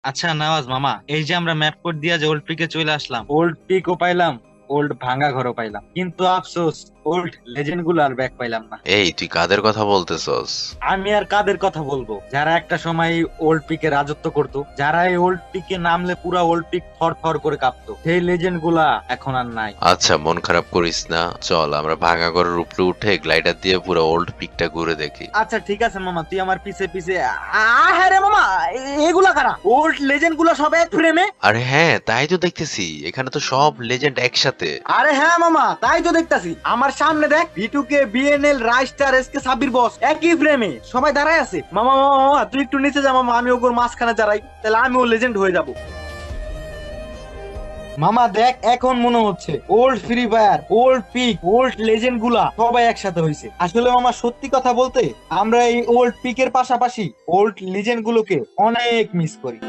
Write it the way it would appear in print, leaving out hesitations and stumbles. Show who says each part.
Speaker 1: আচ্ছা নওয়াজ মামা, এই যে আমরা ম্যাপ কোড দিয়া যে ওল্ড পিকে চলে আসলাম, ওল্ড পিকও পাইলাম, ওল্ড ভাঙা ঘরও পাইলাম, কিন্তু আফসোস ওল্ড লেজেন্ড গুলো আর ব্যাক পাইলাম না।
Speaker 2: এই তুই কাদের কথা বলতেছস?
Speaker 1: আমি আর কাদের কথা বলবো, যারা একটা সময় ওল্ড পিকে রাজত্ব করতো, যারা এই ওল্ড পিকে নামলে পুরা ওল্ড পিক থর থর করে কাঁপতো, সেই লেজেন্ড গুলা এখন আর নাই।
Speaker 2: আচ্ছা, মন খারাপ করিস না, চল আমরা ভাঙা ঘরের উপরে উঠে গ্লাইডার দিয়ে পুরো ওল্ড পিকটা ঘুরে দেখি।
Speaker 1: আচ্ছা ঠিক আছে মামা, তুই আমার পিছে পিছে হ্যাঁ রে মামা, এগুলা কারা? ওল্ড লেজেন্ড গুলা সব এক ফ্রেমে?
Speaker 2: আরে হ্যাঁ, তাই তো দেখতেছি, এখানে তো সব লেজেন্ড একসাথে।
Speaker 1: আরে হ্যাঁ মামা, তাই তো দেখতাছি। আমার সামনে দেখ, ভিটুকে, বিএনএল, রাইস্টার, এসকে সাব্বির বস একই ফ্রেমে সবাই দাঁড়ায় আছে। মামা মামা মামা, তুই একটু নিচে যা মামা, আমি ওর মাঝখানে দাঁড়াই, তাহলে আমিও লেজেন্ড হয়ে যাব। মামা দেখ, এখন মনে হচ্ছে old Free Fire, old peak, old legend গুলা সবাই একসাথে হয়েছে। আসলে মামা সত্যি কথা বলতে, আমরা এই ওল্ড পিকের পাশাপাশি ওল্ড লেজেন্ড গুলোকে অনেক মিস করি।